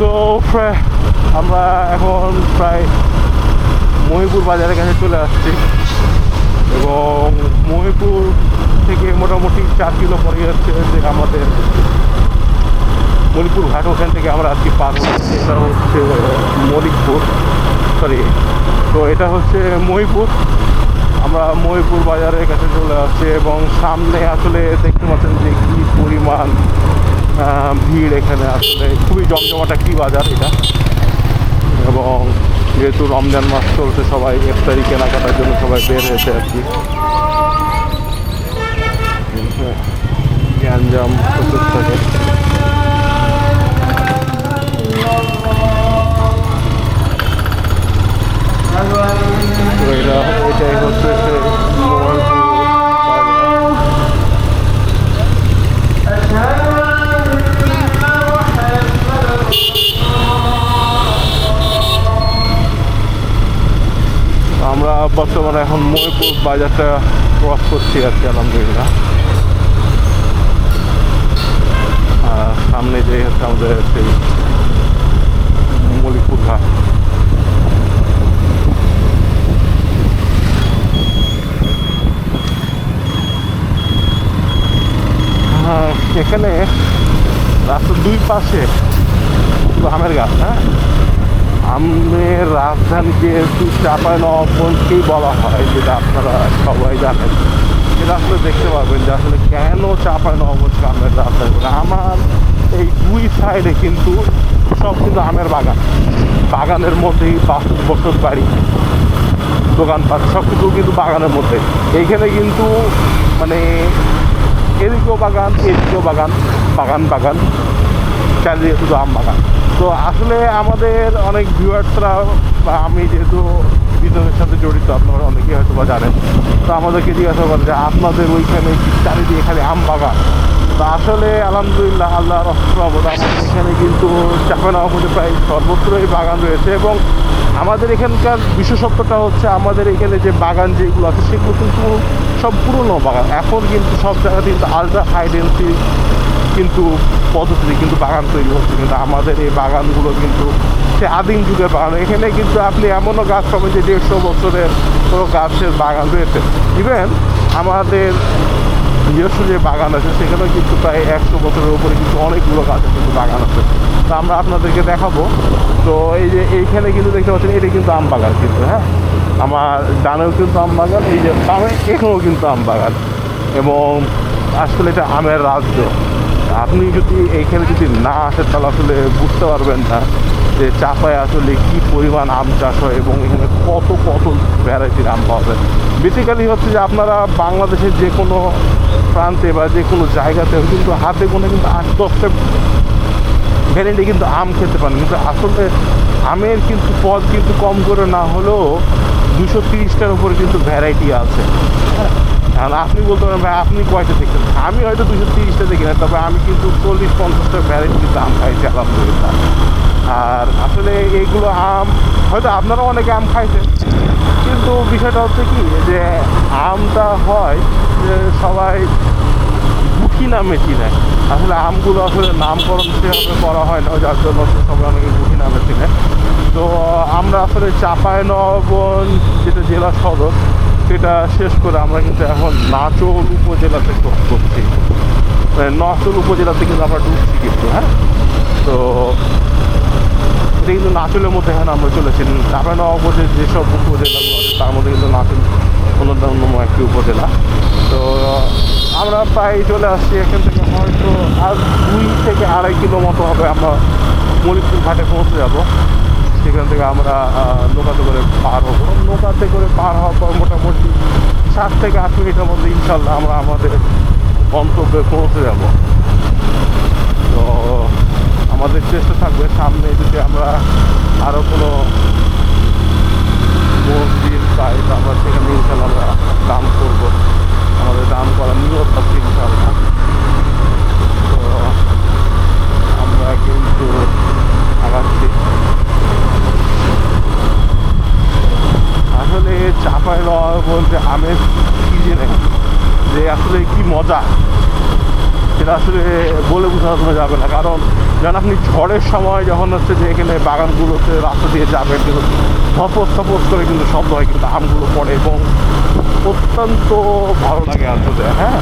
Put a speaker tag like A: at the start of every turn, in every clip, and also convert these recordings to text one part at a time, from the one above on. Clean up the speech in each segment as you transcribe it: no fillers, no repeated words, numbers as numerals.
A: তো আমরা এখন প্রায় মহিপুর বাজারের কাছে চলে আসছি এবং মহিপুর থেকে মোটামুটি 4 কিলো পরে হচ্ছে যে আমাদের মণিপুর ঘাট। ওখান থেকে আমরা আজকে পার হচ্ছি। এটা হচ্ছে মণিপুর, তো এটা হচ্ছে মহিপুর। আমরা মহিপুর বাজারের কাছে চলে আসছি এবং সামনে আসলে দেখতে পাচ্ছেন যে কী পরিমাণ ভিড় এখানে। আসলে খুবই জমজমাট একটি বাজার এটা, এবং যেহেতু রমজান মাস চলছে সবাই ইফতারি কেনাকাটার জন্য সবাই বের হয়েছে আর কি। গ্যাঞ্জাম প্রচুর থাকে। এটাই হচ্ছে আমরা বর্তমানে এখন মহিপুর বাজারটা ক্রস করছি আর কি, আলহামদুলিল্লাহ। সামনে যে হচ্ছে আমাদের সেই মণিপুর ঘাট। এখানে রাস্তার দুই পাশে শুধু আমের গাছ। আমের রাজধানী যেহেতু চাঁপাইনবাবগঞ্জকেই বলা হয়, যেটা আপনারা সবাই জানেন। সেটা আসলে দেখতে পারবেন যে আসলে কেন চাঁপাইনবাবগঞ্জকে আমের রাজধানী। আমার এই দুই সাইডে কিন্তু সব কিন্তু আমের বাগান, বাগানের মধ্যেই বসত বাড়ি, দোকানপাট সব কিছু কিন্তু বাগানের মধ্যে। এইখানে কিন্তু মানে এদিকেও বাগান, এদিকেও বাগান, বাগান বাগান, চারিদিকে শুধু আম বাগান। তো আসলে আমাদের অনেক ভিউয়ার্সরা বা আমি যেহেতু বিজনেসের সাথে জড়িত, আপনারা অনেকেই হয়তো বা জানেন, তো আমাদেরকে জিজ্ঞাসা করেন যে আপনাদের ওইখানে চারিদিকে খালি আম বাগান। তো আসলে আলহামদুলিল্লাহ, আল্লাহর রহমতে আমাদের এখানে কিন্তু চাঁপাইনবাবগঞ্জে প্রায় সর্বত্রই বাগান রয়েছে। এবং আমাদের এখানকার বিশেষত্বটা হচ্ছে আমাদের এখানে যে বাগান যেগুলো আছে সেগুলো কিন্তু সব পুরনো বাগান। এখন কিন্তু সব জায়গাতে কিন্তু আলট্রা হাই ডেন্সিটি কিন্তু পদ্ধতি কিন্তু বাগান তৈরি হচ্ছে, কিন্তু আমাদের এই বাগানগুলো কিন্তু সে আদিম যুগের বাগান। এখানে কিন্তু আপনি এমনও গাছ পাবেন যে 150 বছরের কোনো গাছের বাগান রয়েছে। ইভেন আমাদের নিজস্ব যে বাগান আছে সেখানেও কিন্তু প্রায় 100 বছরের উপরে কিন্তু অনেকগুলো গাছের কিন্তু বাগান আছে। তো আমরা আপনাদেরকে দেখাবো। তো এই যে এইখানে কিন্তু দেখতে পাচ্ছেন এটা কিন্তু আম বাগান কিন্তু। আমার ডানেও কিন্তু আম বাগান, এই যে বামে এখানেও কিন্তু আম বাগান। এবং আসলে এটা আমের রাজ্য। আপনি যদি এইখানে যদি না আসেন তাহলে আসলে বুঝতে পারবেন না যে চাঁপায় আসলে কী পরিমাণ আম চাষ হয় এবং এখানে কত কত ভ্যারাইটির আম পাওয়া যায়। বেসিক্যালি হচ্ছে যে আপনারা বাংলাদেশের যে কোনো প্রান্তে বা যে কোনো জায়গাতে কিন্তু হাতে গোনে কিন্তু 8-10টা ভ্যারাইটি কিন্তু আম খেতে পারেন। কিন্তু আসলে আমের কিন্তু পদ কিন্তু কম করে না হলেও 230টার উপরে কিন্তু ভ্যারাইটি আছে। আর আপনি বলতে পারেন ভাই আপনি কয়টা দেখছেন, আমি হয়তো 230টা দেখি না, তবে আমি কিন্তু 40-50টা ভ্যারাইটি কিন্তু আম খাইছি আলহামদুলিল্লাহ। আর আসলে এইগুলো আম হয়তো আপনারাও অনেকে আম খাইছেন, কিন্তু বিষয়টা হচ্ছে কি যে আমটা হয় যে সবাই গুঠি নামে চিনে। আসলে আমগুলো আসলে নামকরণ সেভাবে করা হয় না, যার জন্য সবাই অনেকে গুঠি নামে চিনে। তো আমরা আসলে চাঁপাইনবাবগঞ্জ যেটা জেলা সদর সেটা শেষ করে আমরা কিন্তু এখন নাচোল উপজেলাতে ক্রস করছি। নাচোল উপজেলাতে কিন্তু আমরা ঢুকছি কিন্তু। তো এটা কিন্তু নাচলের মধ্যে এখন আমরা চলেছি। চাঁপাইনবাবগঞ্জের যেসব উপজেলাগুলো আছে তার মধ্যে কিন্তু নাচল অন্যতম একটি উপজেলা। তো আমরা প্রায় চলে আসছি। এখান থেকে হয়তো আর 2 থেকে 2.5 কিলো মতো হবে, আমরা মণিপুর ঘাটে পৌঁছে যাব। সেখান থেকে আমরা নৌকাতে করে পার হবো। নৌকাতে করে পার হওয়ার পর মোটামুটি 7 থেকে 8 মিনিটের মধ্যে ইনশাল্লাহ আমরা আমাদের গন্তব্যে পৌঁছে যাব। তো আমাদের চেষ্টা থাকবে সামনে যদি আমরা আরও কোনো মসজিদ পাই তো আমরা সেখানে ইনশাল্লাহ আমরা দান করবো। আমাদের দান করার নিয়ত থাকবে ইনশাল্লাহ। তো আমরা কিন্তু আগাচ্ছি। আসলে চাঁপাইনবাবগঞ্জে আমের সিজনে যে আসলে কি মজা সেটা আসলে বলে বোঝানো যাবে না, কারণ যেন আপনি ঝড়ের সময় যখন হচ্ছে যে এখানে বাগানগুলোতে রাস্তা দিয়ে যাবেন কিন্তু থপস থপস করে কিন্তু শব্দ হয়, কিন্তু আমগুলো পড়ে এবং অত্যন্ত ভালো লাগে আসলে। হ্যাঁ,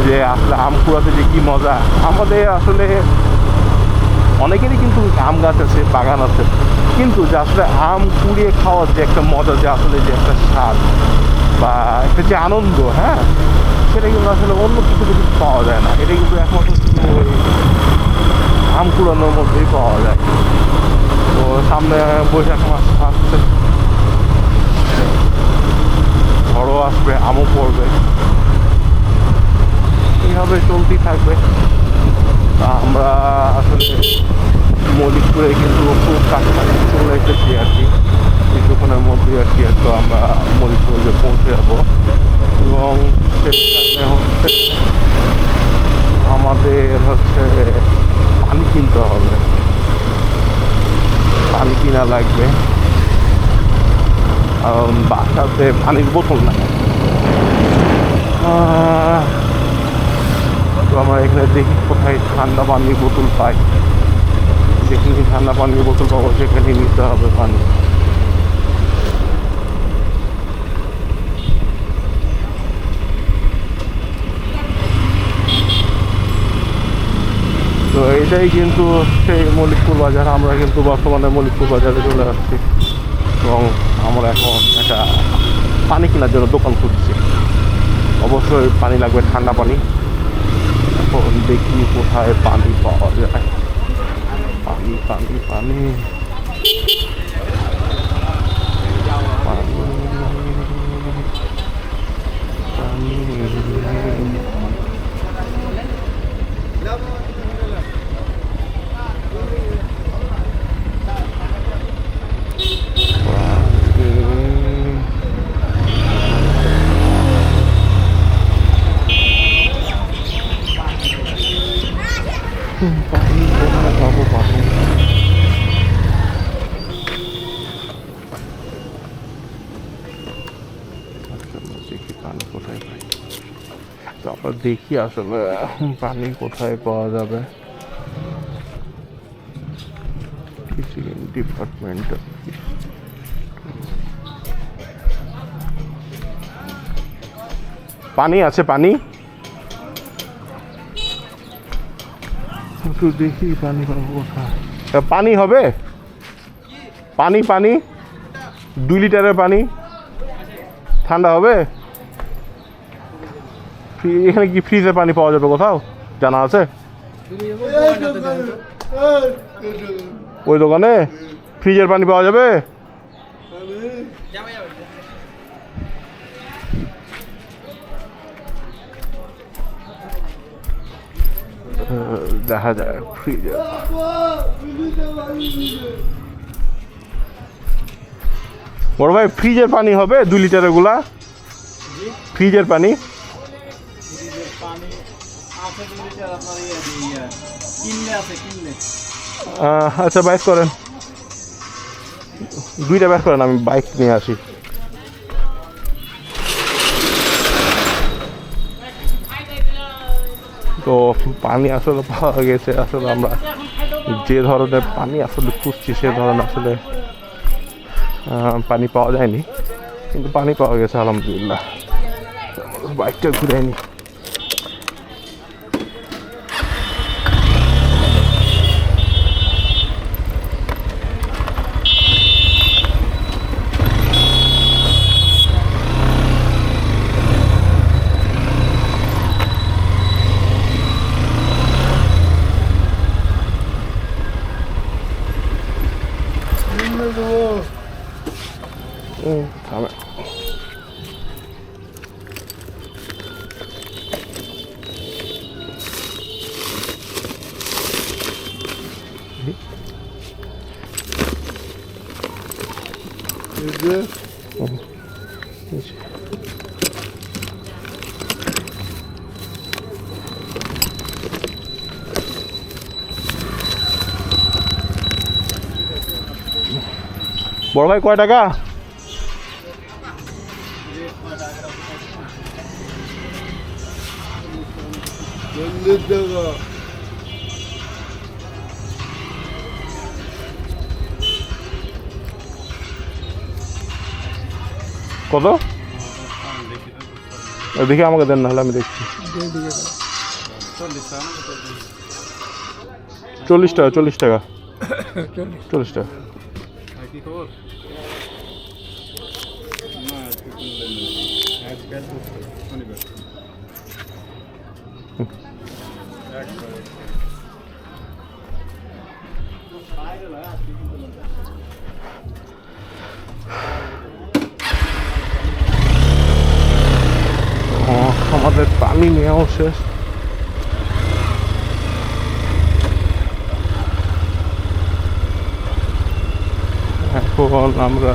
A: যে আসলে আম কুড়াতে যে কী মজা। আমাদের আসলে অনেকেরই কিন্তু আম গাছ আছে, বাগান আছে, কিন্তু যে আসলে আম কুড়িয়ে খাওয়ার যে একটা মজা, যে আসলে যে একটা স্বাদ বা একটা যে আনন্দ, হ্যাঁ, সেটা কিন্তু আসলে অন্য কিছুতে কিন্তু পাওয়া যায় না। এটা কিন্তু একমাত্র শুধু ওই আম কুড়ানোর মধ্যেই পাওয়া যায়। তো সামনে বৈশাখ মাস আসছে, ঝড়ও আসবে, আমও পড়বে, এইভাবে চলতেই থাকবে। আমরা আসলে মল্লিকপুরে কিন্তু খুব কাছাকাছি চলে এসেছি আর কি, কিছুক্ষণের মধ্যেই আর কি। তো আমরা মল্লিকপুরে পৌঁছে যাবো এবং সেখানে হচ্ছে আমাদের হচ্ছে পানি কিনতে হবে, পানি কিনা লাগবে, কারণ বাসাতে পানির বোতল নাই। তো আমরা এখানে দেখি কোথায় ঠান্ডা পানির বোতল পাই, যেখানে ঠান্ডা পানির বোতল পাবো সেখানে নিতে হবে পানি। তো এইটাই কিন্তু সেই মল্লিকপুর বাজার। আমরা কিন্তু বর্তমানে মল্লিকপুর বাজারে চলে আসছি এবং আমরা এখন একটা পানি কেনার জন্য দোকান খুঁজছি। অবশ্যই পানি লাগবে, ঠান্ডা পানি। এখন দেখি কোথায় পানি পাওয়া যায়। পানি পানি পানি দেখি আসলে পানি কোথায় পাওয়া যাবে। ডিপার্টমেন্ট পানি আছে, পানি একটু দেখি পানি পাবো কোথায়। পানি হবে, পানি পানি 2 লিটারের পানি ঠান্ডা হবে। এখানে কি ফ্রিজের পানি পাওয়া যাবে কোথাও, জানা আছে? ওই দোকানে ফ্রিজের পানি পাওয়া যাবে? দেখা যায় ফ্রিজের। বড় ভাই, ফ্রিজের পানি হবে 2 লিটারের গুলা? ফ্রিজের পানি আচ্ছা, বাইক করেন, 2টা ব্যাক করেন, আমি বাইক নিয়ে আসি। তো পানি আসলে পাওয়া গেছে। আসলে আমরা যে ধরনের পানি আসলে খুঁজছি সে ধরনের আসলে পানি পাওয়া যায়নি, কিন্তু পানি পাওয়া গেছে আলহামদুলিল্লাহ। বাইকটা ঘুরে নি। থামে। বড় ভাই কয় টাকা? কত দেখি আমাকে দেন, নাহলে আমি দেখছি। 40 টাকা, 40 টাকা, 40 টাকা। আমাদের পানি নেওয়াও শেষ। এখন আমরা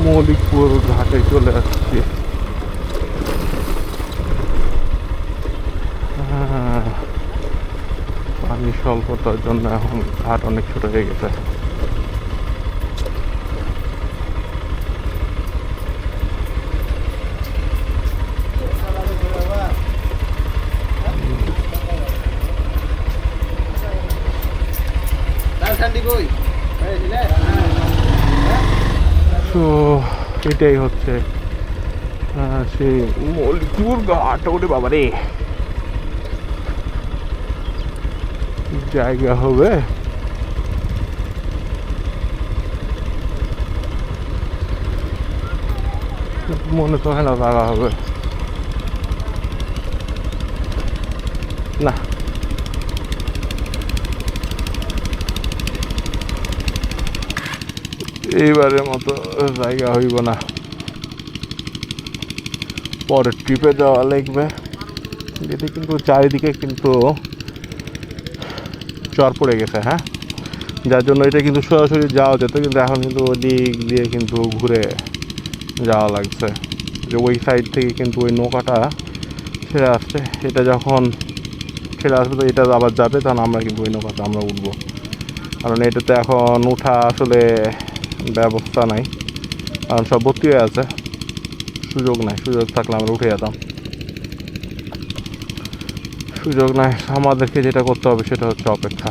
A: মৌলিকপুর ঘাটে চলে আসছি। পানি স্বল্পতার জন্য এখন ঘাট অনেক ছোট হয়ে গেছে। তো এটাই হচ্ছে সেই মৌলিকপুর ঘাট। ওরে বাবা রে, জায়গা হবে। মনে তো হয় না জায়গা হবে। না, এইবারের মতো জায়গা হইব না, পরের ট্রিপে যাওয়া লাগবে। যেটি কিন্তু চারিদিকে কিন্তু চর পড়ে গেছে, হ্যাঁ, যার জন্য এটা কিন্তু সরাসরি যাওয়া যেত, কিন্তু এখন কিন্তু ওই দিক দিয়ে কিন্তু ঘুরে যাওয়া লাগছে। যে ওই সাইড থেকে কিন্তু ওই নৌকাটা ছেড়ে আসছে, এটা যখন ছেড়ে আসবে তো এটা আবার যাবে, তখন আমরা কিন্তু ওই নৌকাতে আমরা উঠবো। কারণ এটাতে এখন উঠা আসলে ব্যবস্থা নাই, কারণ সব ভর্তি হয়ে আছে, সুযোগ নাই। সুযোগ থাকলে আমরা উঠে যেতাম, সুযোগ নাই। আমাদেরকে যেটা করতে হবে সেটা হচ্ছে অপেক্ষা।